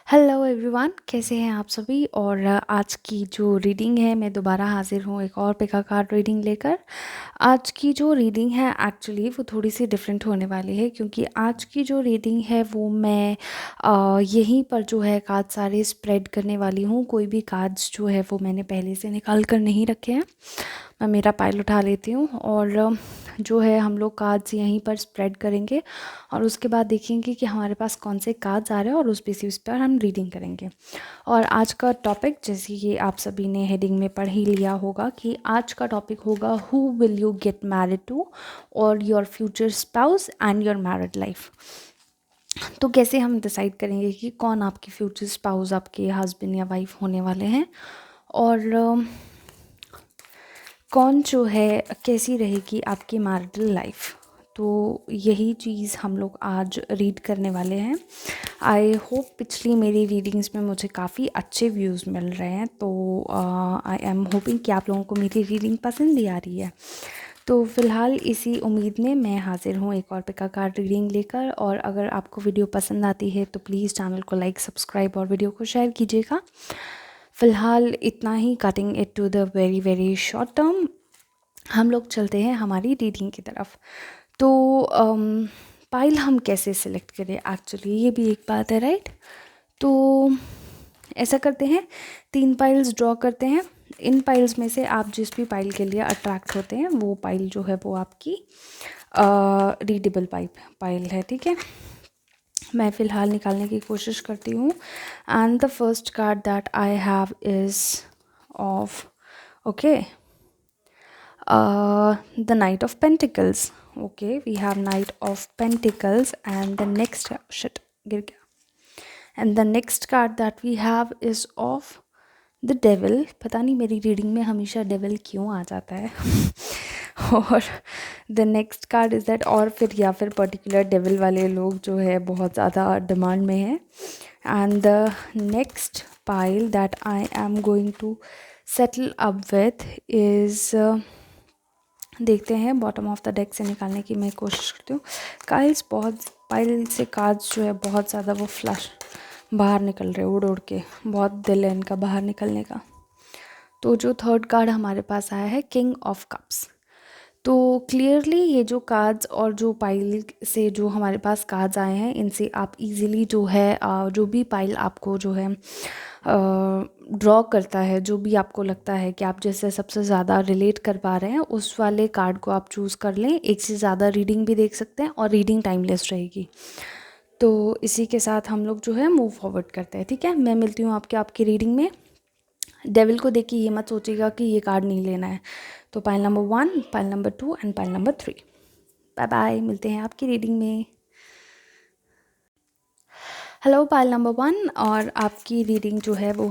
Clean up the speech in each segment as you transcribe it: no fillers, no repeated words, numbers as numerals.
Hello everyone, कैसे हैं आप सभी। और आज की जो रीडिंग है, मैं दोबारा हाजिर हूँ एक और पिका कार्ड रीडिंग लेकर। आज की जो रीडिंग है एक्चुअली वो थोड़ी सी डिफरेंट होने वाली है, क्योंकि आज की जो रीडिंग है वो मैं यहीं पर जो है कार्ड सारे स्प्रेड करने वाली हूँ। कोई भी कार्ड्स जो है वो मैंने पहले से निकाल कर नहीं रखे हैं। मैं मेरा पाइल उठा लेती हूँ और जो है हम लोग कार्ड्स यहीं पर स्प्रेड करेंगे और उसके बाद देखेंगे कि हमारे पास कौन से कार्ड्स आ रहे हैं और उस बेसिस पर हम रीडिंग करेंगे। और आज का टॉपिक, जैसे कि आप सभी ने हेडिंग में पढ़ ही लिया होगा, कि आज का टॉपिक होगा who will you get married to, और your future spouse and your married life. तो कैसे हम डिसाइड करेंगे कि कौन आपके फ्यूचर स्पाउस, आपके हस्बैंड या वाइफ होने वाले हैं, और कौन जो है कैसी रहेगी आपकी मैरिटल लाइफ। तो यही चीज़ हम लोग आज रीड करने वाले हैं। आई होप पिछली मेरी रीडिंग्स में मुझे काफ़ी अच्छे व्यूज़ मिल रहे हैं, तो आई एम होपिंग कि आप लोगों को मेरी रीडिंग पसंद भी आ रही है। तो फ़िलहाल इसी उम्मीद में मैं हाजिर हूँ एक और पिका कार्ड रीडिंग लेकर। और अगर आपको वीडियो पसंद आती है तो प्लीज़ चैनल को लाइक, सब्सक्राइब और वीडियो को शेयर कीजिएगा। फ़िलहाल इतना ही, cutting it to the very very short term. हम लोग चलते हैं हमारी रीडिंग की तरफ। तो पाइल हम कैसे सिलेक्ट करें, एक्चुअली ये भी एक बात है, राइट। तो ऐसा करते हैं, 3 पाइल्स ड्रॉ करते हैं। इन पाइल्स में से आप जिस भी पाइल के लिए अट्रैक्ट होते हैं वो पाइल जो है वो आपकी रीडेबल पाइल है, ठीक है। मैं फ़िलहाल निकालने की कोशिश करती हूँ। And the first card that I have is of, okay, the Knight of Pentacles. Okay, we have Knight of Pentacles, and the next, shit, गिर गया, and the next card that we have is of the Devil. पता नहीं मेरी reading में हमेशा devil क्यों आ जाता है और the next card is that, और फिर या फिर पर्टिकुलर डेविल वाले लोग जो है बहुत ज़्यादा डिमांड में है। and the next pile that I am going to settle up with is देखते हैं, बॉटम ऑफ द डेक से निकालने की मैं कोशिश करती हूँ। पाइल से कार्ड्स जो है बहुत ज़्यादा वो फ्लश बाहर निकल रहे उड़ उड़ के, बहुत दिल है इनका बाहर निकलने का। तो जो थर्ड कार्ड हमारे पास आया है, किंग ऑफ कप्स। तो क्लियरली ये जो कार्ड्स और जो पाइल से जो हमारे पास कार्ड्स आए हैं, इनसे आप इजीली जो है जो भी पाइल आपको जो है ड्रॉ करता है, जो भी आपको लगता है कि आप जैसे सबसे ज़्यादा रिलेट कर पा रहे हैं, उस वाले कार्ड को आप चूज़ कर लें। एक से ज़्यादा रीडिंग भी देख सकते हैं और रीडिंग टाइमलेस रहेगी। तो इसी के साथ हम लोग जो है मूव फॉरवर्ड करते हैं, ठीक है। मैं मिलती हूँ आपकी रीडिंग में। डेविल को देख के ये मत सोचिएगा कि ये कार्ड नहीं लेना है। तो pile number 1, pile number 2 and pile number 3। Bye bye, मिलते हैं आपकी रीडिंग में। हेलो पाइल नंबर 1, और आपकी रीडिंग जो है वो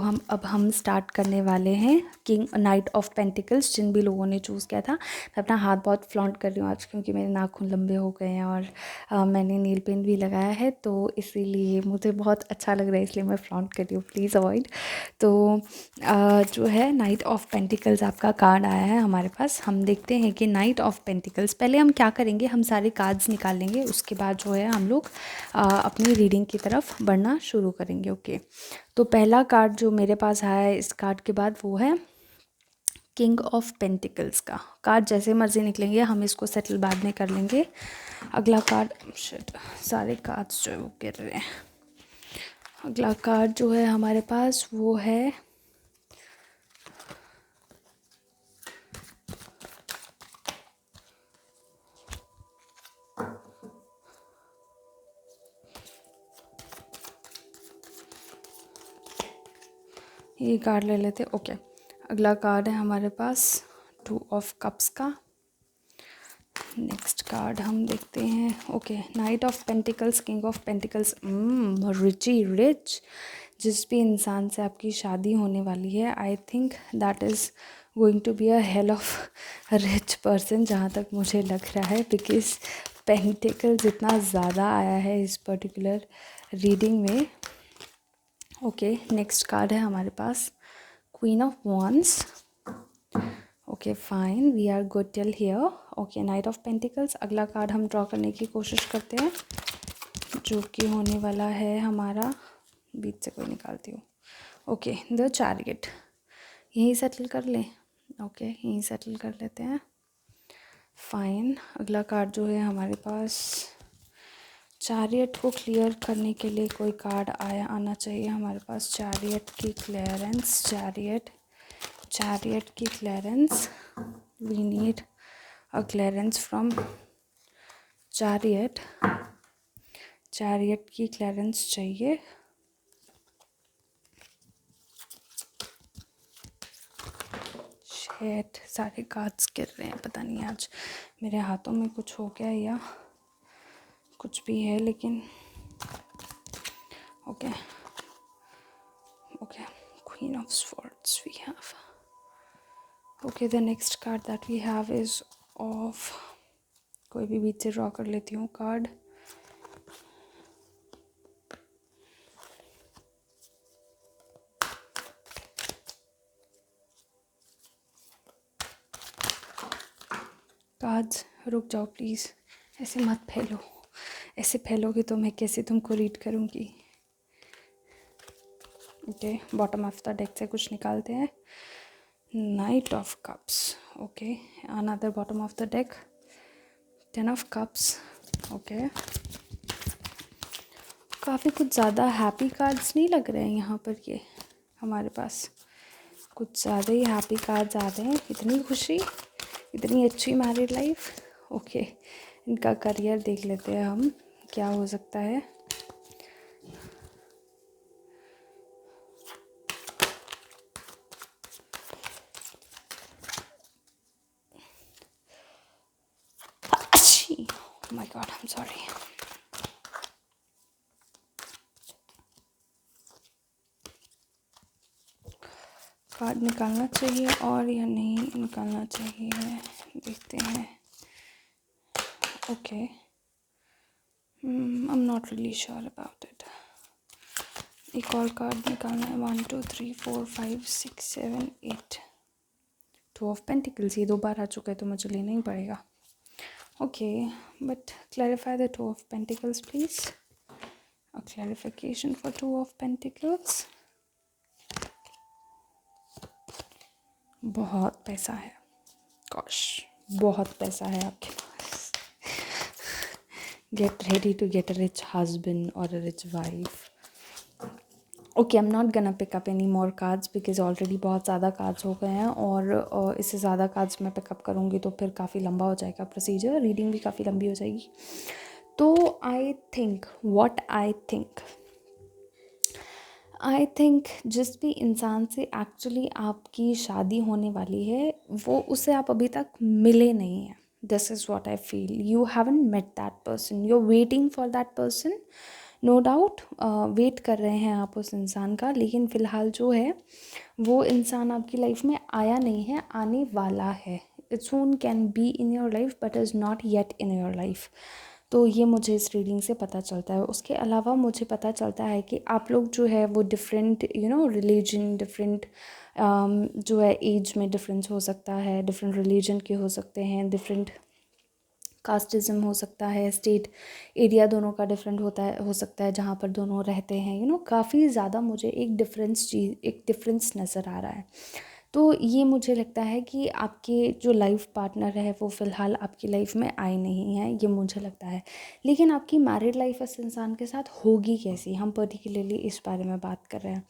हम स्टार्ट करने वाले हैं किंग नाइट ऑफ पेंटिकल्स। जिन भी लोगों ने चूज़ किया था, मैं अपना हाथ बहुत फ्लॉन्ट कर रही हूँ आज, क्योंकि मेरे नाखून लंबे हो गए हैं और मैंने नील पेंट भी लगाया है, तो इसीलिए मुझे बहुत अच्छा लग रहा है, इसलिए मैं फ्लॉन्ट कर रही हूँ, प्लीज़ अवॉइड। तो जो है नाइट ऑफ पेंटिकल्स आपका कार्ड आया है हमारे पास। हम देखते हैं कि नाइट ऑफ पेंटिकल्स, पहले हम क्या करेंगे, हम सारे कार्ड्स निकाल लेंगे, उसके बाद जो है हम लोग अपनी रीडिंग की तरफ बढ़ना शुरू करेंगे। ओके, तो पहला कार्ड जो मेरे पास आया है इस कार्ड के बाद, वो है किंग ऑफ पेंटिकल्स का कार्ड। जैसे मर्जी निकलेंगे, हम इसको सेटल बाद में कर लेंगे। अगला कार्ड, शिट, सारे कार्ड्स जो है वो गिर रहे हैं। अगला कार्ड जो है हमारे पास वो है ये कार्ड ले लेते। ओके, अगला कार्ड है हमारे पास 2 ऑफ कप्स का। नेक्स्ट कार्ड हम देखते हैं, okay, knight of pentacles, king of pentacles. Richie Rich, जिस भी इंसान से आपकी शादी होने वाली है, I think that is going to be a hell of rich person, जहाँ तक मुझे लग रहा है, बिकॉज पेंटिकल्स इतना ज़्यादा आया है इस पर्टिकुलर रीडिंग में। ओके, नेक्स्ट कार्ड है हमारे पास queen of wands. Okay fine, we are good till here. Okay, knight of pentacles. अगला कार्ड हम ड्रॉ करने की कोशिश करते हैं, जो कि होने वाला है हमारा बीच से कोई निकालती हूँ। ओके, द चैरियट, यहीं सेटल कर लें। ओके, यहीं सेटल कर लेते हैं। फाइन, अगला कार्ड जो है हमारे पास, चैरियट को क्लियर करने के लिए कोई कार्ड आना चाहिए हमारे पास। चैरियट की क्लियरेंस, चैरियट की clearance, we need a clearance from chariot. Chariot की क्लियरेंस चाहिए। शेट, सारे कार्ड्स गिर रहे हैं, पता नहीं आज मेरे हाथों में कुछ हो गया या कुछ भी है, लेकिन okay okay, queen of swords we have. Okay, the next card that we have is of, कोई भी बीच से ड्रॉ कर लेती हूँ कार्ड। कार्ड्स रुक जाओ प्लीज़, ऐसे मत फैलो, ऐसे फैलोगे तो मैं कैसे तुमको रीड करूँगी। Okay, bottom of the deck से कुछ निकालते हैं। Night of cups, okay, another bottom of the deck, 10 of cups. Okay, काफ़ी कुछ ज़्यादा हैप्पी कार्ड्स नहीं लग रहे हैं यहाँ पर, ये हमारे पास कुछ ज़्यादा ही हैप्पी कार्ड्स आ रहे हैं। इतनी खुशी, इतनी अच्छी मैरिड लाइफ। ओके, इनका करियर देख लेते हैं हम, क्या हो सकता है। अच्छी, my God, I am sorry. Card निकालना चाहिए और या नहीं निकालना चाहिए, देखते हैं। Okay, I am not really sure about it. एक और कार्ड निकालना है। 1 2 3 4 5 6 7 8, 2 ऑफ पेंटिकल्स, ये 2 बार आ चुका है तो मुझे लेना ही पड़ेगा। Okay, but clarify the 2 of pentacles please, a clarification for 2 of pentacles. बहुत पैसा है, गॉश, बहुत पैसा है आपके पास। Get ready to get a rich husband और a rich wife. Okay, I am not gonna pick up any more cards because already बहुत ज़्यादा कार्ड्स हो गए हैं, और इससे ज़्यादा कार्ड्स मैं पिकअप करूँगी तो फिर काफ़ी लंबा हो जाएगा प्रोसीजर, रीडिंग भी काफ़ी लंबी हो जाएगी। तो आई थिंक जिस भी इंसान से एक्चुअली आपकी शादी होने वाली है, वो उससे आप अभी तक मिले नहीं हैं। This is what I feel, you haven't met that person, you are waiting for that person, no doubt wait कर रहे हैं आप उस इंसान का, लेकिन फ़िलहाल जो है वो इंसान आपकी लाइफ में आया नहीं है, आने वाला है। It soon can be in your life but is not yet in your life. तो ये मुझे इस रीडिंग से पता चलता है। उसके अलावा मुझे पता चलता है कि आप लोग जो है वो डिफरेंट रिलीजन, डिफरेंट जो है एज में डिफरेंस हो सकता है, डिफरेंट रिलीजन के हो सकते हैं, डिफरेंट कास्टिज़म हो सकता है, स्टेट एरिया दोनों का डिफरेंट हो सकता है जहाँ पर दोनों रहते हैं। काफ़ी ज़्यादा मुझे एक डिफरेंस नज़र आ रहा है। तो ये मुझे लगता है कि आपके जो लाइफ पार्टनर है वो फ़िलहाल आपकी लाइफ में आए नहीं हैं, ये मुझे लगता है। लेकिन आपकी मैरिड लाइफ इस इंसान के साथ होगी कैसी, हम पर्टिकुलरली इस बारे में बात कर रहे हैं।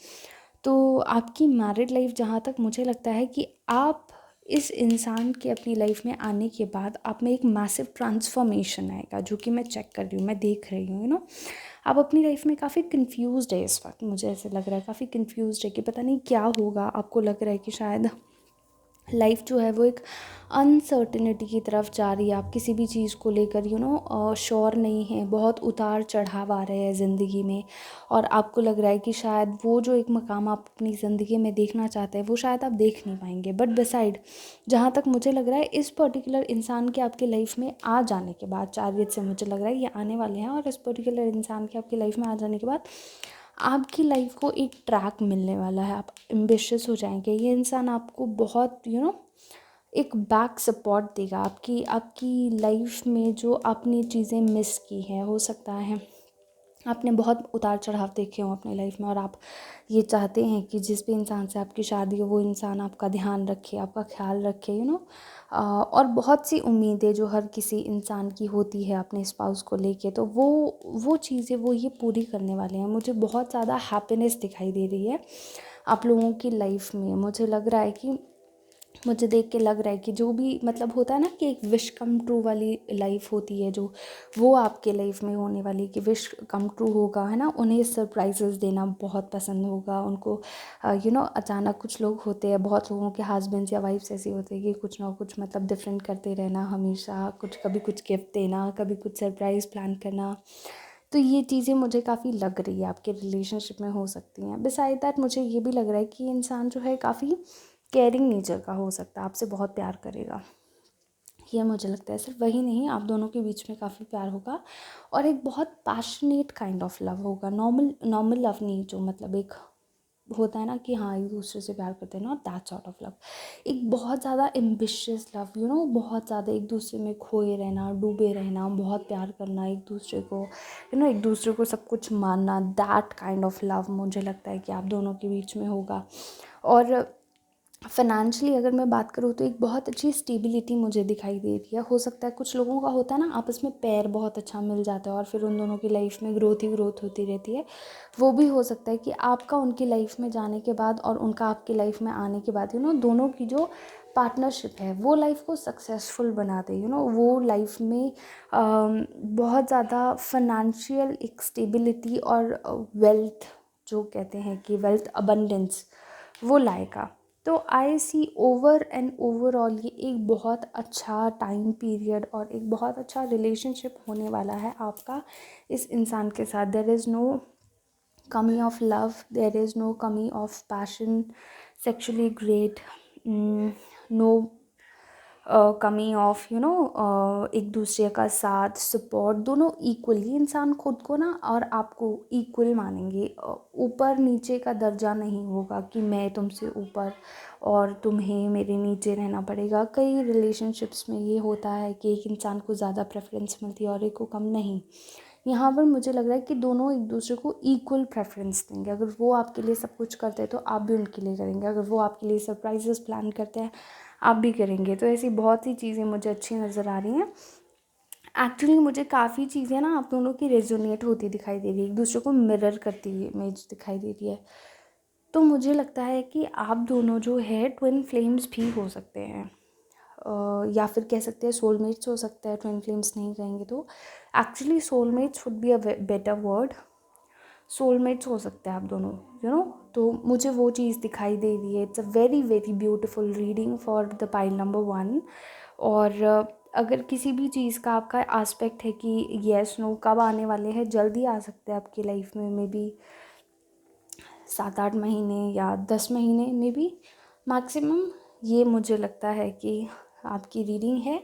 तो आपकी मैरिड लाइफ, जहाँ तक मुझे लगता है कि आप इस इंसान के अपनी लाइफ में आने के बाद आप में एक मैसिव ट्रांसफॉर्मेशन आएगा, जो कि मैं चेक कर रही हूँ, मैं देख रही हूँ। आप अपनी लाइफ में काफ़ी कंफ्यूज्ड है इस वक्त, मुझे ऐसे लग रहा है काफ़ी कंफ्यूज्ड है कि पता नहीं क्या होगा। आपको लग रहा है कि शायद लाइफ जो है वो एक अनसर्टिनिटी की तरफ जा रही है, आप किसी भी चीज़ को लेकर श्योर नहीं है, बहुत उतार चढ़ाव आ रहे हैं ज़िंदगी में, और आपको लग रहा है कि शायद वो जो एक मकाम आप अपनी ज़िंदगी में देखना चाहते हैं वो शायद आप देख नहीं पाएंगे। बट बिसाइड, जहाँ तक मुझे लग रहा है इस पर्टिकुलर इंसान के आपकी लाइफ में आ जाने के बाद, चैरियट से मुझे लग रहा है ये आने वाले हैं, और इस पर्टिकुलर इंसान के आपकी लाइफ में आ जाने के बाद आपकी लाइफ को एक ट्रैक मिलने वाला है, आप एम्बिशियस हो जाएंगे। ये इंसान आपको बहुत एक बैक सपोर्ट देगा आपकी लाइफ में, जो आपने चीज़ें मिस की हैं। हो सकता है आपने बहुत उतार चढ़ाव देखे हों अपनी लाइफ में, और आप ये चाहते हैं कि जिस भी इंसान से आपकी शादी हो वो इंसान आपका ध्यान रखे, आपका ख्याल रखे, और बहुत सी उम्मीदें जो हर किसी इंसान की होती है अपने स्पाउस को लेके, तो वो चीज़ें वो ये पूरी करने वाले हैं। मुझे बहुत ज़्यादा हैप्पीनेस दिखाई दे रही है आप लोगों की लाइफ में। मुझे लग रहा है कि मुझे देख के लग रहा है कि जो भी मतलब होता है ना कि एक विश कम ट्रू वाली लाइफ होती है, जो वो आपके लाइफ में होने वाली कि विश कम ट्रू होगा, है ना। उन्हें सरप्राइजेस देना बहुत पसंद होगा उनको। अचानक कुछ लोग होते हैं, बहुत लोगों के हस्बैंड्स या वाइफ्स ऐसे होते हैं कि कुछ ना कुछ मतलब डिफरेंट करते रहना हमेशा, कभी कुछ गिफ्ट देना, कभी कुछ सरप्राइज़ प्लान करना। तो ये चीज़ें मुझे काफ़ी लग रही है आपके रिलेशनशिप में हो सकती हैं। बिसाइड दैट मुझे ये भी लग रहा है कि इंसान जो है काफ़ी केयरिंग नेचर का हो सकता है, आपसे बहुत प्यार करेगा। ये मुझे लगता है। सिर्फ वही नहीं, आप दोनों के बीच में काफ़ी प्यार होगा, और एक बहुत पैशनेट काइंड ऑफ लव होगा। नॉर्मल नॉर्मल लव नहीं, जो मतलब एक होता है ना कि हाँ एक दूसरे से प्यार करते हैं, not that sort of love. एक बहुत ज़्यादा एम्बिशियस लव, बहुत ज़्यादा एक दूसरे में खोए रहना, डूबे रहना, बहुत प्यार करना एक दूसरे को, एक दूसरे को सब कुछ मानना। दैट काइंड ऑफ लव मुझे लगता है कि आप दोनों के बीच में होगा। और फ़ाइनेंशियली अगर मैं बात करूँ तो एक बहुत अच्छी स्टेबिलिटी मुझे दिखाई दे रही है। हो सकता है कुछ लोगों का होता है ना आपस में पैर बहुत अच्छा मिल जाता है और फिर उन दोनों की लाइफ में ग्रोथ ही ग्रोथ होती रहती है। वो भी हो सकता है कि आपका उनकी लाइफ में जाने के बाद और उनका आपकी लाइफ में आने के बाद दोनों की जो पार्टनरशिप है वो लाइफ को सक्सेसफुल बना दे। वो लाइफ में बहुत ज़्यादा फाइनेंशियल एक स्टेबिलिटी और वेल्थ, जो कहते हैं कि वेल्थ अबंडेंस, वो लाएगा। तो आई सी ओवर एंड ओवरऑल ये एक बहुत अच्छा टाइम पीरियड और एक बहुत अच्छा रिलेशनशिप होने वाला है आपका इस इंसान के साथ। देयर इज़ नो कमी of love, there is no कमी of passion, sexually great, no कमी ऑफ एक दूसरे का साथ सपोर्ट। दोनों इक्वली इंसान खुद को ना और आपको इक्वल मानेंगे। ऊपर नीचे का दर्जा नहीं होगा कि मैं तुमसे ऊपर और तुम्हें मेरे नीचे रहना पड़ेगा। कई रिलेशनशिप्स में ये होता है कि एक इंसान को ज़्यादा प्रेफरेंस मिलती है और एक को कम नहीं। यहाँ पर मुझे लग रहा है कि दोनों एक दूसरे को इक्वल प्रेफरेंस देंगे। अगर वो आपके लिए सब कुछ करते हैं तो आप भी उनके लिए करेंगे, अगर वो आपके लिए सरप्राइजेस प्लान करते हैं आप भी करेंगे। तो ऐसी बहुत सी चीज़ें मुझे अच्छी नज़र आ रही हैं। एक्चुअली मुझे काफ़ी चीज़ें ना आप दोनों की रेजोनेट होती दिखाई दे रही है, एक दूसरे को मिरर करती हुई इमेज दिखाई दे रही है। तो मुझे लगता है कि आप दोनों जो है ट्विन फ्लेम्स भी हो सकते हैं, या फिर कह सकते हैं सोलमेट्स हो सकते हैं। ट्विन फ्लेम्स नहीं कहेंगे तो actually soulmates would be a better word. Soulmates हो सकते हैं आप दोनों, तो मुझे वो चीज़ दिखाई दे रही है। It's a very very beautiful reading for the pile number 1। और अगर किसी भी चीज़ का आपका एस्पेक्ट है कि येस नो कब आने वाले हैं, जल्दी आ सकते हैं आपकी लाइफ में, मे बी 7-8 महीने या 10 महीने में भी मैक्सिमम। ये मुझे लगता है कि आपकी रीडिंग है।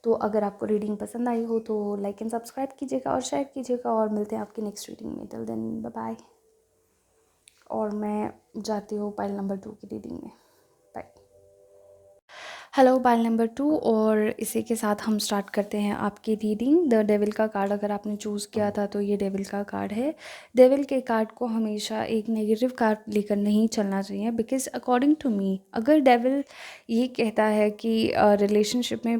तो अगर आपको रीडिंग पसंद आई हो तो लाइक एंड सब्सक्राइब कीजिएगा और शेयर कीजिएगा, और मिलते हैं आपकी नेक्स्ट रीडिंग में। Till then bye bye. और मैं जाती हूँ पाइल नंबर 2 की रीडिंग में। बाय। हेलो पाइल नंबर 2, और इसी के साथ हम स्टार्ट करते हैं आपकी रीडिंग। द डेविल का कार्ड अगर आपने चूज़ किया था तो ये डेविल का कार्ड है। डेविल के कार्ड को हमेशा एक नेगेटिव कार्ड लेकर नहीं चलना चाहिए, बिकॉज अकॉर्डिंग टू मी अगर डेविल ये कहता है कि रिलेशनशिप में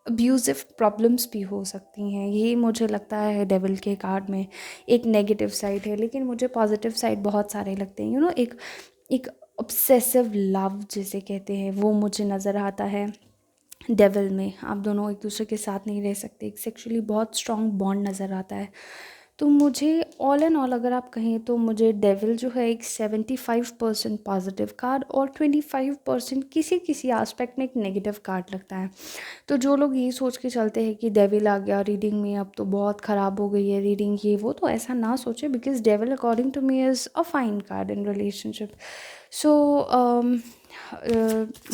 अब्यूज़िव प्रॉब्लम्स भी हो सकती हैं, ये मुझे लगता है डेविल के कार्ड में एक नेगेटिव साइड है। लेकिन मुझे पॉजिटिव साइड बहुत सारे लगते हैं। एक ऑब्सेसिव लव जिसे कहते हैं वो मुझे नज़र आता है डेविल में। आप दोनों एक दूसरे के साथ नहीं रह सकते, एक सेक्सुअली बहुत स्ट्रॉन्ग बॉन्ड नज़र आता है। तो मुझे ऑल एंड ऑल अगर आप कहें तो मुझे डेविल जो है एक 75% पॉजिटिव कार्ड और 25% किसी किसी एस्पेक्ट में एक नेगेटिव कार्ड लगता है। तो जो लोग ये सोच के चलते हैं कि डेविल आ गया रीडिंग में, अब तो बहुत ख़राब हो गई है रीडिंग ये वो, तो ऐसा ना सोचे, because devil according to me is a fine card in relationship. So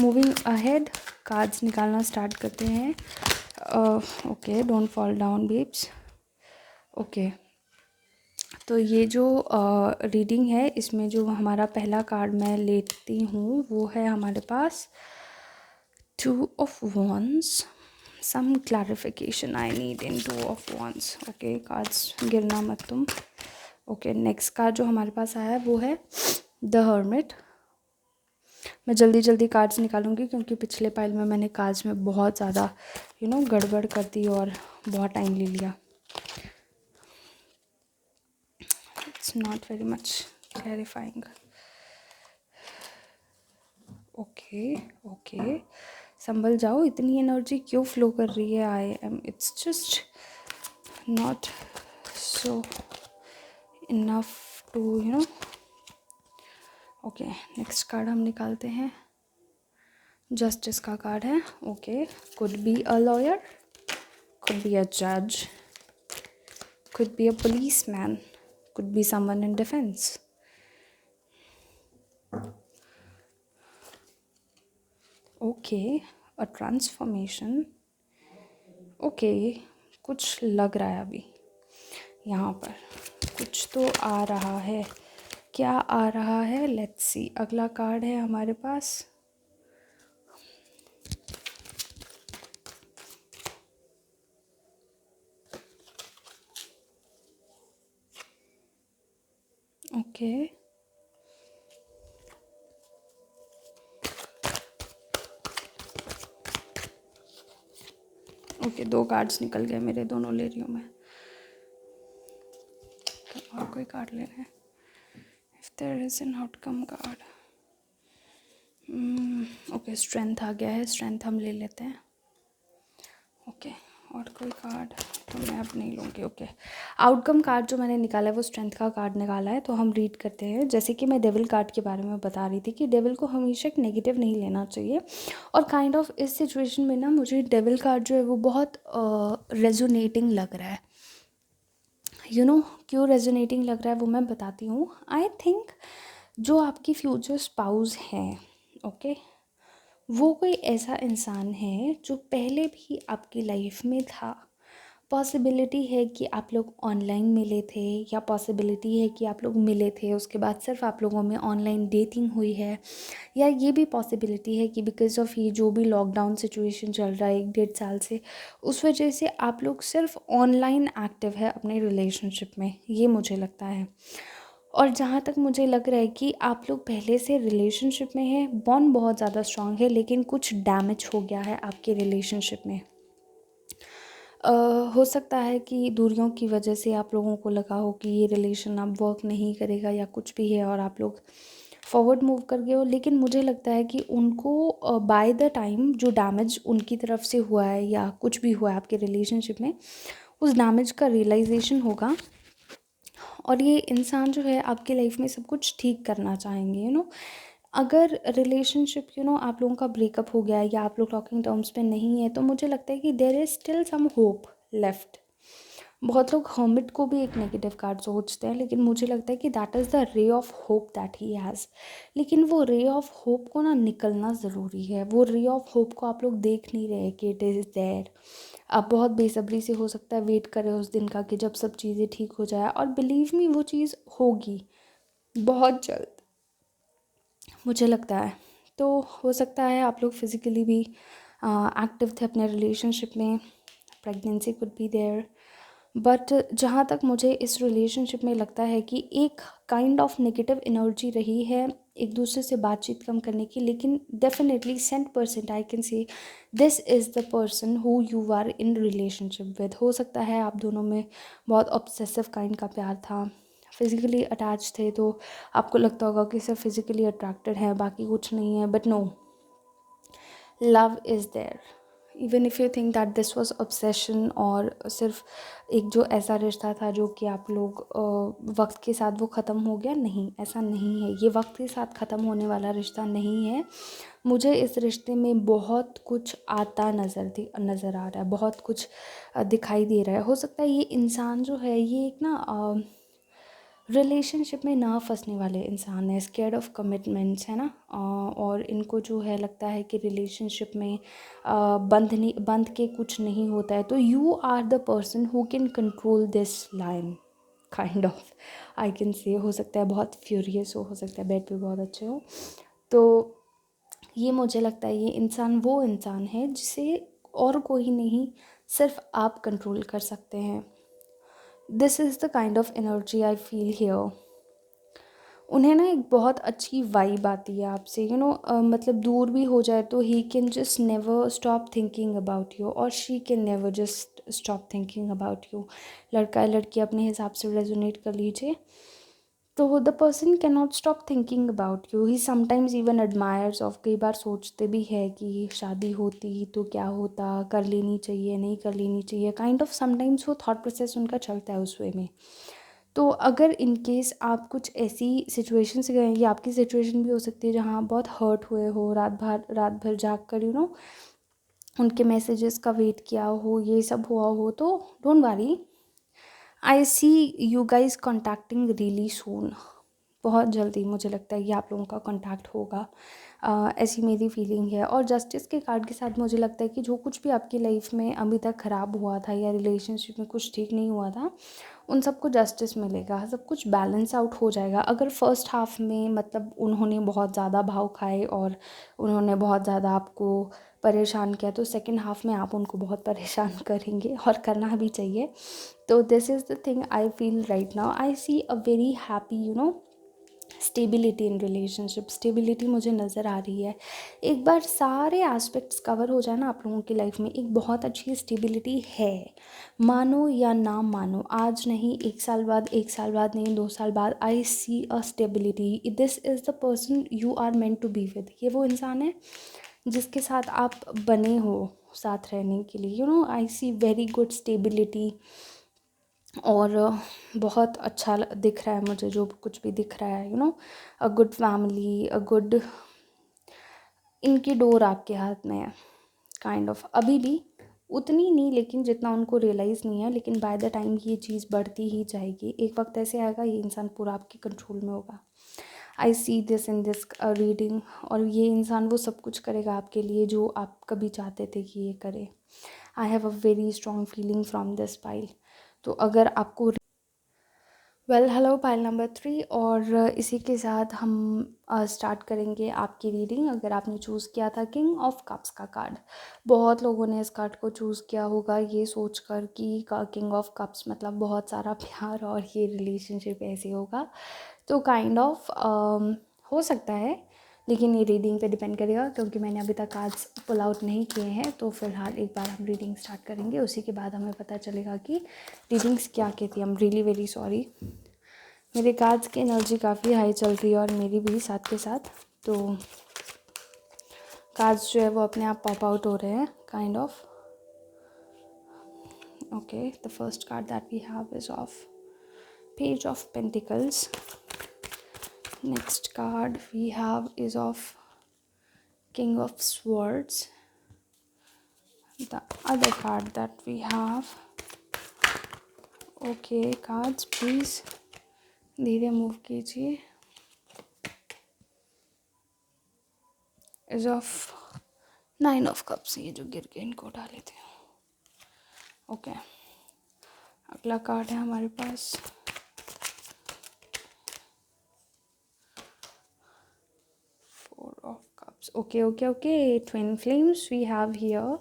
moving ahead, cards निकालना स्टार्ट करते हैं। Okay, don't fall down babes. Okay, तो ये जो रीडिंग है इसमें जो हमारा पहला कार्ड मैं लेती हूँ वो है हमारे पास 2 of Wands, some clarification I need in Two of Wands. Okay, cards गिरना मत तुम. ओके, नेक्स्ट कार्ड जो हमारे पास आया है वो है द हर्मिट. मैं जल्दी जल्दी कार्ड्स निकालूंगी क्योंकि पिछले पाइल में मैंने कार्ड्स में बहुत ज़्यादा गड़बड़ कर दी और बहुत टाइम ले लिया. It's not very much clarifying. Okay okay, संभल जाओ. इतनी एनर्जी क्यों फ्लो कर रही है? I am, it's just not so enough to okay, next card हम निकालते हैं. जस्टिस का कार्ड है. Okay, could be a lawyer, could be a जज, could be a policeman, could be someone in defence. Okay, a transformation. Okay, कुछ लग रहा है अभी यहाँ पर, कुछ तो आ रहा है. क्या आ रहा है? Let's see. अगला कार्ड है हमारे पास ओके. ओके, दो कार्ड्स निकल गए मेरे, दोनों ले रही हूँ मैं. तो और कोई कार्ड लेना है. If there is an outcome card. Okay, strength आ गया है. स्ट्रेंथ हम ले लेते हैं. ओके, और कोई कार्ड तो मैं अब नहीं लूँगी. ओके, आउटकम कार्ड जो मैंने निकाला है वो स्ट्रेंथ का कार्ड निकाला है. तो हम रीड करते हैं. जैसे कि मैं डेविल कार्ड के बारे में बता रही थी कि डेविल को हमेशा एक नेगेटिव नहीं लेना चाहिए. और काइंड ऑफ इस सिचुएशन में ना मुझे डेविल कार्ड जो है वो बहुत रेजोनेटिंग लग रहा है. क्यों रेजोनेटिंग लग रहा है वो मैं बताती हूँ. आई थिंक जो आपकी फ्यूचर स्पाउस हैं, ओके, वो कोई ऐसा इंसान है जो पहले भी आपकी लाइफ में था. पॉसिबिलिटी है कि आप लोग ऑनलाइन मिले थे, या पॉसिबिलिटी है कि आप लोग मिले थे उसके बाद सिर्फ आप लोगों में ऑनलाइन डेटिंग हुई है, या ये भी पॉसिबिलिटी है कि बिकॉज ऑफ ये जो भी लॉकडाउन सिचुएशन चल रहा है 1-1.5 साल से, उस वजह से आप लोग सिर्फ ऑनलाइन एक्टिव है अपने रिलेशनशिप में. ये मुझे लगता है. और जहाँ तक मुझे लग रहा है कि आप लोग पहले से रिलेशनशिप में हैं, बॉन्ड बहुत ज़्यादा स्ट्रांग है, लेकिन कुछ डैमेज हो गया है आपके रिलेशनशिप में. हो सकता है कि दूरियों की वजह से आप लोगों को लगा हो कि ये रिलेशन अब वर्क नहीं करेगा या कुछ भी है, और आप लोग फॉरवर्ड मूव कर गए हो. लेकिन मुझे लगता है कि उनको बाय द टाइम जो डैमेज उनकी तरफ से हुआ है या कुछ भी हुआ है आपके रिलेशनशिप में, उस डैमेज का रियलाइजेशन होगा. और ये इंसान जो है आपकी लाइफ में सब कुछ ठीक करना चाहेंगे. अगर रिलेशनशिप आप लोगों का ब्रेकअप हो गया है या आप लोग टॉकिंग टर्म्स पे नहीं है, तो मुझे लगता है कि there is still some hope left. बहुत लोग हर्मिट को भी एक नेगेटिव कार्ड सोचते हैं, लेकिन मुझे लगता है कि that is the ray of hope that he has. लेकिन वो रे ऑफ होप को ना निकलना ज़रूरी है. वो रे ऑफ होप को आप लोग देख नहीं रहे कि इट इज़ देयर. आप बहुत बेसब्री से हो सकता है वेट करें उस दिन का कि जब सब चीज़ें ठीक हो जाए, और बिलीव मी वो चीज़ होगी बहुत जल्द, मुझे लगता है. तो हो सकता है आप लोग फिज़िकली भी एक्टिव थे अपने रिलेशनशिप में, pregnancy could be there. But जहाँ तक मुझे इस रिलेशनशिप में लगता है कि एक काइंड ऑफ नेगेटिव एनर्जी रही है एक दूसरे से बातचीत कम करने की. लेकिन definitely 100% I can say this is the person who you are in relationship with. हो सकता है आप दोनों में बहुत ऑब्सेसिव काइंड का प्यार था, फिज़िकली अटैच थे, तो आपको लगता होगा कि सिर्फ फिज़िकली अट्रैक्टेड है, बाकी कुछ नहीं है. But no, love is there. Even if you think that this was obsession, और सिर्फ एक जो ऐसा रिश्ता था जो कि आप लोग वक्त के साथ वो ख़त्म हो गया, नहीं, ऐसा नहीं है. ये वक्त के साथ ख़त्म होने वाला रिश्ता नहीं है. मुझे इस रिश्ते में बहुत कुछ आता नज़र आ रहा है, बहुत कुछ दिखाई दे रहा है. हो सकता है ये इंसान जो है ये एक ना रिलेशनशिप में ना फंसने वाले इंसान है, स्केर्ड ऑफ कमिटमेंट्स है ना. और इनको जो है लगता है कि रिलेशनशिप में बंध के कुछ नहीं होता है. तो you are the person who can control this line kind of, I can say. हो सकता है बहुत फ्यूरियस हो सकता है बेड पे बहुत अच्छे हो. तो ये मुझे लगता है ये इंसान वो इंसान है जिसे और कोई नहीं, सिर्फ आप कंट्रोल कर सकते हैं। This is the kind of energy I feel here. उन्हें ना एक बहुत अच्छी वाइब आती है आपसे, मतलब दूर भी हो जाए तो he can just never stop thinking about you, और she can never just stop thinking about you. लड़का या लड़की अपने हिसाब से रेजोनेट कर लीजिए, तो the person can not stop thinking about you. He sometimes even admires of, कई बार सोचते भी है कि शादी होती तो क्या होता, कर लेनी चाहिए नहीं कर लेनी चाहिए, काइंड ऑफ समटाइम्स वो थॉट प्रोसेस उनका चलता है उस वे में। तो अगर इन केस आप कुछ ऐसी सिचुएशन से गए, ये आपकी सिचुएशन भी हो सकती है जहाँ आप बहुत हर्ट हुए हो, रात भर जाग कर उनके मैसेजेस का वेट किया हो, ये सब हुआ हो, तो don't worry, I see you guys contacting really soon. बहुत जल्दी मुझे लगता है कि आप लोगों का कॉन्टैक्ट होगा, ऐसी मेरी फीलिंग है। और जस्टिस के कार्ड के साथ मुझे लगता है कि जो कुछ भी आपकी लाइफ में अभी तक ख़राब हुआ था या रिलेशनशिप में कुछ ठीक नहीं हुआ था, उन सबको जस्टिस मिलेगा, सब कुछ बैलेंस आउट हो जाएगा। अगर फर्स्ट हाफ में मतलब उन्होंने बहुत ज़्यादा भाव खाए और उन्होंने बहुत ज़्यादा आपको परेशान किया, तो सेकंड हाफ में आप उनको बहुत परेशान करेंगे, और करना भी चाहिए। तो this is the thing I feel right now. I see a very happy stability in relationship. Stability मुझे नज़र आ रही है। एक बार सारे एस्पेक्ट्स कवर हो जाए ना आप लोगों की लाइफ में, एक बहुत अच्छी स्टेबिलिटी है। मानो या ना मानो, आज नहीं, एक साल बाद, एक साल बाद नहीं, 2 साल बाद, I see a stability. This is the person you are meant to be with. ये वो इंसान है जिसके साथ आप बने हो साथ रहने के लिए। आई सी वेरी गुड स्टेबिलिटी, और बहुत अच्छा दिख रहा है मुझे जो कुछ भी दिख रहा है। A good family, a good, इनकी डोर आपके हाथ में है, काइंड ऑफ। अभी भी उतनी नहीं, लेकिन जितना उनको रियलाइज़ नहीं है, लेकिन बाय द टाइम ये चीज़ बढ़ती ही जाएगी। एक वक्त ऐसे आएगा ये इंसान पूरा आपके कंट्रोल में होगा। I see this in this reading. और ये इंसान वो सब कुछ करेगा आपके लिए जो आप कभी चाहते थे कि ये करे। I have a very strong feeling from this pile. तो अगर आपको हेलो पाइल नंबर 3, और इसी के साथ हम स्टार्ट करेंगे आपकी रीडिंग। अगर आपने चूज़ किया था किंग ऑफ कप्स का कार्ड, बहुत लोगों ने इस कार्ड को चूज़ किया होगा ये सोचकर कि किंग ऑफ कप्स मतलब बहुत सारा प्यार और ये रिलेशनशिप ऐसे होगा, तो काइंड ऑफ हो सकता है, लेकिन ये रीडिंग पे डिपेंड करेगा, क्योंकि मैंने अभी तक कार्ड्स पुल आउट नहीं किए हैं। तो फिलहाल एक बार हम रीडिंग स्टार्ट करेंगे, उसी के बाद हमें पता चलेगा कि रीडिंग्स क्या कहती है। I am really very sorry, मेरे कार्ड्स की एनर्जी काफ़ी हाई चल रही है और मेरी भी साथ के साथ, तो कार्ड्स जो है वो अपने आप पॉप आउट हो रहे हैं, kind of. Okay, the first card that we have is of page of pentacles. Next card we have is of King of Swords. The other card that we have, okay cards please धीरे move कीजिए, is of 9 of Cups। ये जो गिर के इनको डाले थे। Okay, अगला कार्ड है हमारे पास Four of Cups। okay, twin flames we have here।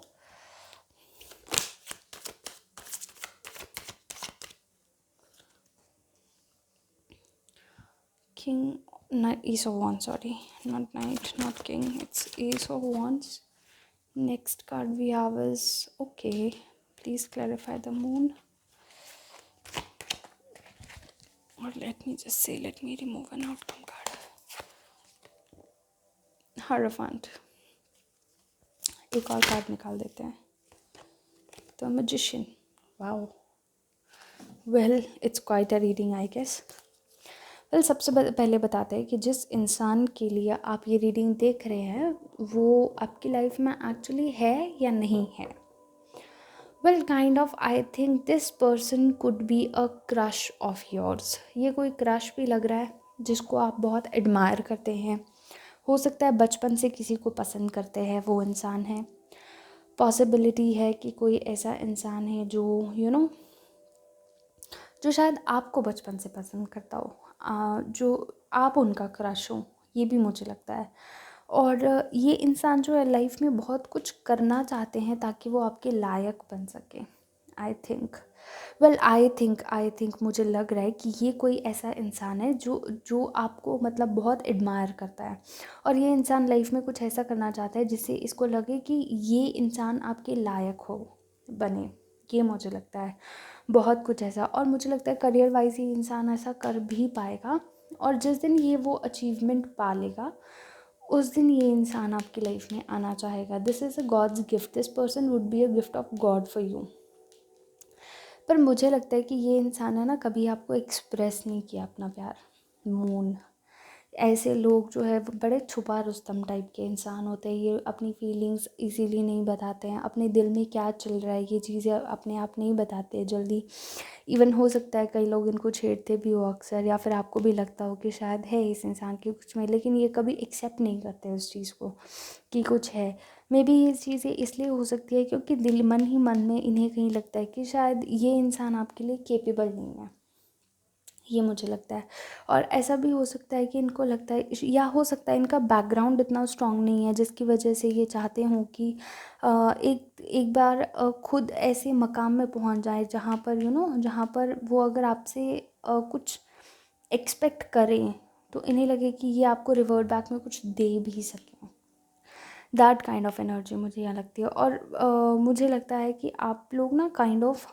King, Ace of Wands, sorry, not Knight, not King, it's Ace of Wands। Next card we have is, okay, please clarify the moon, or let me just say, let me remove an outcome card। Hierophant। एक और card निकाल देते हैं, तो magician. Wow, well it's quite a reading I guess. सबसे पहले बताते हैं कि जिस इंसान के लिए आप ये रीडिंग देख रहे हैं वो आपकी लाइफ में एक्चुअली है या नहीं है। Kind of I think this person could be a crush of yours. ये कोई क्रश भी लग रहा है जिसको आप बहुत एडमायर करते हैं, हो सकता है बचपन से किसी को पसंद करते हैं वो इंसान है। पॉसिबिलिटी है कि कोई ऐसा इंसान है जो जो शायद आपको बचपन से पसंद करता हो, जो आप उनका क्रश हो, ये भी मुझे लगता है। और ये इंसान जो है लाइफ में बहुत कुछ करना चाहते हैं ताकि वो आपके लायक बन सके। आई थिंक मुझे लग रहा है कि ये कोई ऐसा इंसान है जो जो आपको मतलब बहुत एडमायर करता है, और ये इंसान लाइफ में कुछ ऐसा करना चाहता है जिससे इसको लगे कि ये इंसान आपके लायक हो बने। ये मुझे लगता है बहुत कुछ ऐसा, और मुझे लगता है करियर वाइज ये इंसान ऐसा कर भी पाएगा, और जिस दिन ये वो अचीवमेंट पा लेगा उस दिन ये इंसान आपकी लाइफ में आना चाहेगा। This is a God's gift, this person would be a gift of God for you. पर मुझे लगता है कि ये इंसान है ना, कभी आपको एक्सप्रेस नहीं किया अपना प्यार। मून, ऐसे लोग जो है वो बड़े छुपा रुस्तम टाइप के इंसान होते हैं। ये अपनी फीलिंग्स इजीली नहीं बताते हैं, अपने दिल में क्या चल रहा है ये चीज़ें अपने आप नहीं बताते हैं जल्दी। इवन हो सकता है कई लोग इनको छेड़ते भी हो अक्सर, या फिर आपको भी लगता हो कि शायद है इस इंसान के कुछ में, लेकिन ये कभी एक्सेप्ट नहीं करते उस चीज़ को कि कुछ है। मे बी ये चीज़ें इसलिए हो सकती है क्योंकि दिल मन ही मन में इन्हें कहीं लगता है कि शायद ये इंसान आपके लिए केपेबल नहीं है। ये मुझे लगता है। और ऐसा भी हो सकता है कि इनको लगता है, या हो सकता है इनका बैकग्राउंड इतना स्ट्रांग नहीं है जिसकी वजह से ये चाहते हों कि एक एक बार खुद ऐसे मकाम में पहुंच जाए जहाँ पर जहाँ पर वो अगर आपसे कुछ एक्सपेक्ट करें तो इन्हें लगे कि ये आपको रिवर्ट बैक में कुछ दे भी सकें। दैट काइंड ऑफ एनर्जी मुझे यहाँ लगती है। और मुझे लगता है कि आप लोग ना काइंड ऑफ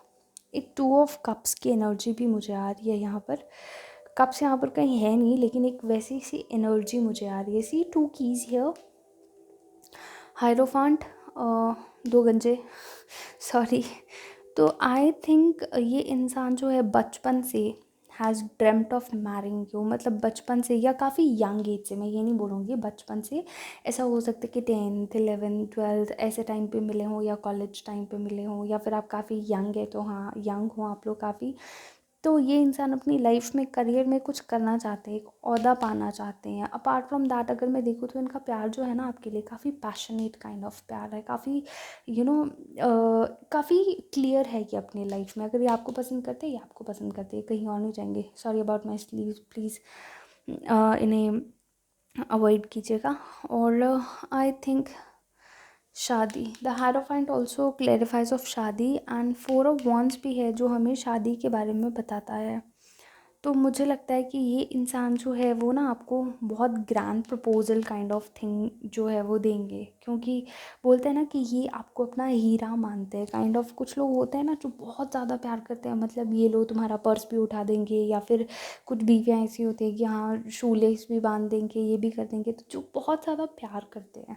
एक टू ऑफ कप्स की एनर्जी भी मुझे आ रही है यहाँ पर। कप्स यहाँ पर कहीं है नहीं, लेकिन एक वैसी सी एनर्जी मुझे आ रही है। सी टू कीज हियर, हायरोफांट, दो गंजे सॉरी। तो आई थिंक ये इंसान जो है बचपन से has dreamt of marrying you, मतलब बचपन से या काफ़ी यंग एज से, मैं ये नहीं बोलूँगी बचपन से। ऐसा हो सकता है कि 10th 11th 12th ऐसे टाइम पे मिले हों, या कॉलेज टाइम पे मिले हों, या फिर आप काफ़ी यंग है तो हाँ यंग हो आप लोग काफ़ी। तो ये इंसान अपनी लाइफ में करियर में कुछ करना चाहते हैं, एक ओहदा पाना चाहते हैं। अपार्ट फ्रॉम दैट अगर मैं देखूँ तो इनका प्यार जो है ना आपके लिए काफ़ी पैशनेट काइंड ऑफ प्यार है, काफ़ी काफ़ी क्लियर है कि अपनी लाइफ में अगर ये आपको पसंद करते हैं, ये आपको पसंद करते हैं, कहीं और नहीं जाएंगे। Sorry about my sleeve, please इन्हें अवॉइड कीजिएगा। और आई थिंक शादी, द हायरोफाइंट ऑल्सो क्लेरिफाइज ऑफ शादी, एंड 4 of Wands भी है जो हमें शादी के बारे में बताता है। तो मुझे लगता है कि ये इंसान जो है वो ना आपको बहुत grand proposal kind of thing जो है वो देंगे, क्योंकि बोलते हैं ना कि ये आपको अपना हीरा मानते हैं काइंड ऑफ। कुछ लोग होते हैं ना जो बहुत ज़्यादा प्यार करते हैं, मतलब ये लोग तुम्हारा पर्स भी उठा देंगे, या फिर कुछ बीवियाँ ऐसी होती है कि हाँ शूलेस भी बांध देंगे, ये भी कर देंगे, तो जो बहुत ज़्यादा प्यार करते हैं।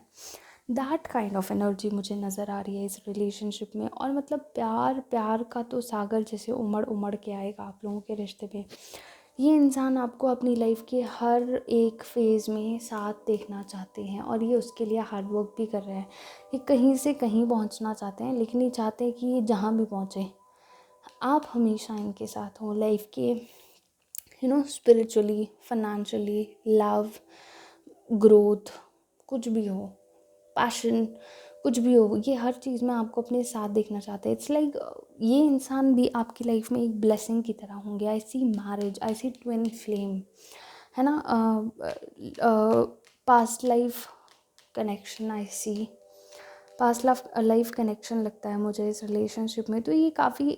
दैट काइंड ऑफ एनर्जी मुझे नज़र आ रही है इस रिलेशनशिप में। और मतलब प्यार प्यार का तो सागर जैसे उमड़ उमड़ के आएगा आप लोगों के रिश्ते में। ये इंसान आपको अपनी लाइफ के हर एक फेज़ में साथ देखना चाहते हैं, और ये उसके लिए हार्ड वर्क भी कर रहे हैं। ये कहीं से कहीं पहुंचना चाहते हैं, लेकिन ये चाहते हैं कि ये जहाँ भी पहुँचे आप हमेशा इनके साथ हों लाइफ के, स्पिरिचुअली, फाइनेंशियली, लव, ग्रोथ, कुछ भी हो, पैशन, कुछ भी हो, ये हर चीज़ में आपको अपने साथ देखना चाहते हैं। इट्स लाइक ये इंसान भी आपकी लाइफ में एक ब्लेसिंग की तरह होंगे। आई सी मैरिज, आई सी ट्विन फ्लेम, है ना, पास्ट लाइफ कनेक्शन, आई सी पास्ट लाइफ कनेक्शन लगता है मुझे इस रिलेशनशिप में। तो ये काफ़ी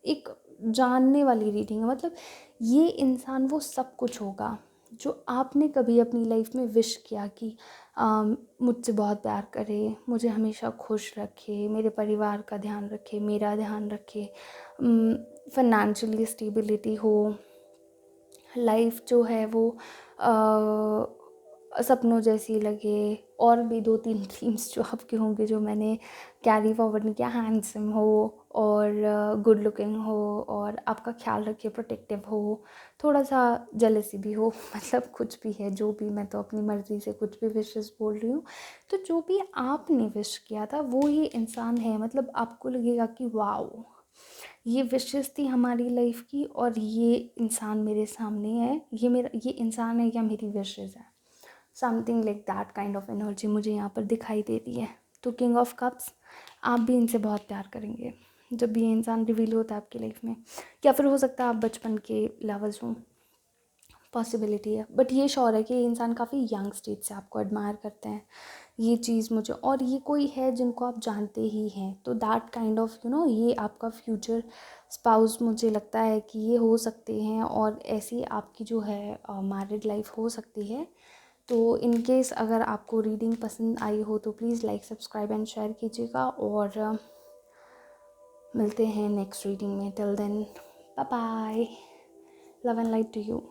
एक जानने वाली रीडिंग है। मतलब ये इंसान वो सब कुछ होगा जो आपने कभी अपनी लाइफ में विश किया कि मुझसे बहुत प्यार करे, मुझे हमेशा खुश रखे, मेरे परिवार का ध्यान रखे, मेरा ध्यान रखे, फाइनेंशियली स्टेबिलिटी हो, लाइफ जो है वो सपनों जैसी लगे। और भी 2-3 थीम्स जो आपके होंगे जो मैंने कैरी फॉरवर्ड नहीं किया, हैंडसम हो, और गुड लुकिंग हो, और आपका ख्याल रखे, प्रोटेक्टिव हो, थोड़ा सा जेलसी भी हो मतलब कुछ भी है, जो भी, मैं तो अपनी मर्ज़ी से कुछ भी विशेस बोल रही हूँ। तो जो भी आपने विश किया था वो ये इंसान है। मतलब आपको लगेगा कि वाओ, ये विशेस थी हमारी लाइफ की, और ये इंसान मेरे सामने है, ये इंसान है या मेरी विशेस है। Something like that kind of energy मुझे यहाँ पर दिखाई देती है। तो किंग ऑफ कप्स, आप भी इनसे बहुत प्यार करेंगे जब भी ये इंसान रिवील होता है आपकी लाइफ में, या फिर हो सकता है आप बचपन के लवर्स हों। पॉसिबिलिटी है, बट ये श्योर है कि ये इंसान काफ़ी यंग स्टेज से आपको एडमायर करते हैं, ये चीज़ मुझे, और ये कोई है जिनको आप जानते ही हैं, तो दैट काइंड ऑफ ये आपका फ्यूचर स्पाउस मुझे लगता है कि ये हो सकते हैं, और ऐसी आपकी जो है मैरिड लाइफ हो सकती है। तो इन केस अगर आपको रीडिंग पसंद आई हो तो please like, subscribe and share कीजिएगा, और मिलते हैं नेक्स्ट रीडिंग में। Till then, bye bye, love and light to you.